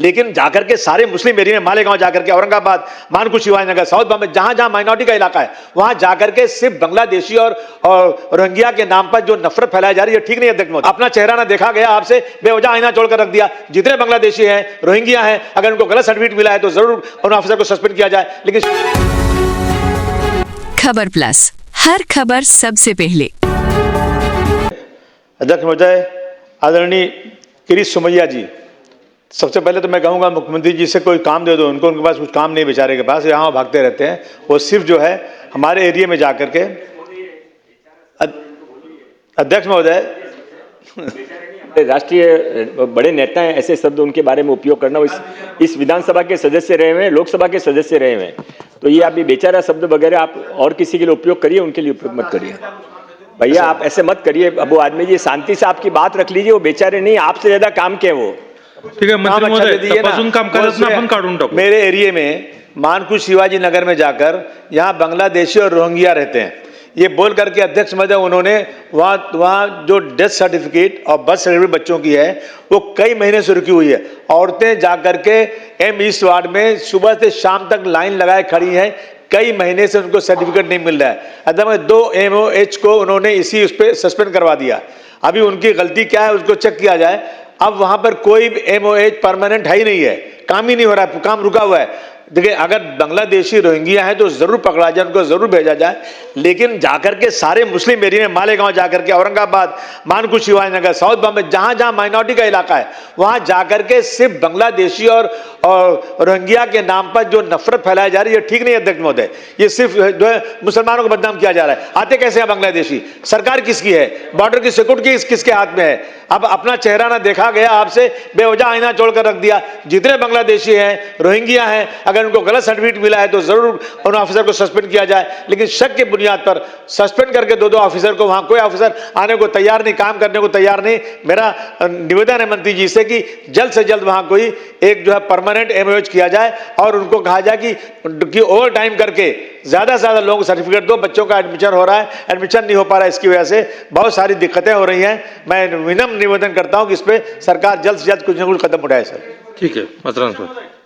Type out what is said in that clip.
लेकिन जाकर के सारे मुस्लिम एरिया में मालेगांव जाकर के, औरंगाबाद, मानकुश शिवाजी नगर, साउथ बॉम्बे, जहां जहां माइनॉरिटी का इलाका है वहां जाकर के सिर्फ बांग्लादेशी और रोहिंग्या के नाम पर जो नफरत फैलाई जा रही है, ठीक नहीं है अध्यक्ष महोदय। अपना चेहरा ना देखा गया, आपसे बेवजह आईना छोड़कर रख दिया। जितने बांग्लादेशी हैं, रोहिंग्या हैं, अगर उनको गलत सर्टिफिकेट मिला है तो जरूर उन ऑफिसर को सस्पेंड किया जाए। लेकिन खबर प्लस, हर खबर सबसे पहले। अध्यक्ष महोदय, आदरणीय किरीट सोमैया जी, सबसे पहले तो मैं कहूंगा मुख्यमंत्री जी से कोई काम दे दो उनको, उनके पास कुछ काम नहीं बेचारे के पास, यहाँ भागते रहते हैं। वो सिर्फ जो है हमारे एरिया में जाकर के, अध्यक्ष महोदय, राष्ट्रीय बड़े नेता हैं, ऐसे शब्द उनके बारे में उपयोग करना, इस विधानसभा के सदस्य रहे हुए हैं, लोकसभा के सदस्य रहे हुए हैं, तो ये आप बेचारा शब्द वगैरह आप और किसी के लिए उपयोग करिए, उनके लिए उपयोग मत करिए भैया, आप ऐसे मत करिए। अब वो आदमी जी शांति से आपकी बात रख लीजिए, वो बेचारे नहीं, आपसे ज्यादा काम के वो, ठीक है मंत्री महोदय, तपासून काम करायचं आपण काढून टाकू। मेरे एरिया में मानकुश शिवाजी नगर में जाकर यहाँ बांग्लादेशी और रोहिंग्या रहते हैं, ये बोल करके अध्यक्ष महोदय उन्होंने वहाँ जो डेथ सर्टिफिकेट और बर्थ सर्टिफिकेट बच्चों की है वो कई महीने से रुकी हुई है। औरतें जाकर के एम ईस्ट वार्ड में सुबह से शाम तक लाइन लगाए खड़ी हैं, कई महीने से उनको सर्टिफिकेट नहीं मिल रहा है। अध्यक्ष 2 MOH को उन्होंने इसी उस पर सस्पेंड करवा दिया। अभी उनकी गलती क्या है उसको चेक किया जाए। अब वहां पर कोई MOH परमानेंट है ही नहीं है, काम ही नहीं हो रहा है, काम रुका हुआ है। देखिए, अगर बांग्लादेशी रोहिंग्या है तो जरूर पकड़ा जाए, उनको जरूर भेजा जाए, लेकिन जाकर के सारे मुस्लिम एरिया में मालेगांव जाकर के, औरंगाबाद, मानकुश शिवाजी नगर, साउथ बॉम्बे, जहां जहां माइनॉरिटी का इलाका है वहां जाकर के सिर्फ बांग्लादेशी और रोहिंग्या के नाम पर जो नफरत फैलाई जा रही है, ठीक नहीं है अध्यक्ष महोदय। ये सिर्फ जो है मुसलमानों को बदनाम किया जा रहा है। आते कैसे हैं बांग्लादेशी? सरकार किसकी है? बॉर्डर की सिक्योरिटी किसके हाथ में है? अब अपना चेहरा ना देखा गया, आपसे बेवजह आईना छोड़कर रख दिया। जितने बांग्लादेशी हैं, रोहिंग्या हैं, अगर उनको गलत सर्टिफिकेट मिला है तो जरूर उन ऑफिसर को सस्पेंड किया जाए। लेकिन शक के बुनियाद पर सस्पेंड करके 2 ऑफिसर को, वहां कोई ऑफिसर आने को तैयार नहीं, काम करने को तैयार नहीं। मेरा निवेदन है मंत्री जी से कि जल्द से जल्द वहां कोई एक जो है परमानेंट MOH किया जाए और उनको कहा जाए कि ओवर टाइम करके ज्यादा से ज्यादा लोगों को सर्टिफिकेट दो। बच्चों का एडमिशन हो रहा है, एडमिशन नहीं हो पा रहा है, इसकी वजह से बहुत सारी दिक्कतें हो रही हैं। मैं विनम्र निवेदन करता हूं कि इस पे सरकार जल्द से जल्द कुछ न कुछ कदम उठाए सर। ठीक है, मात्र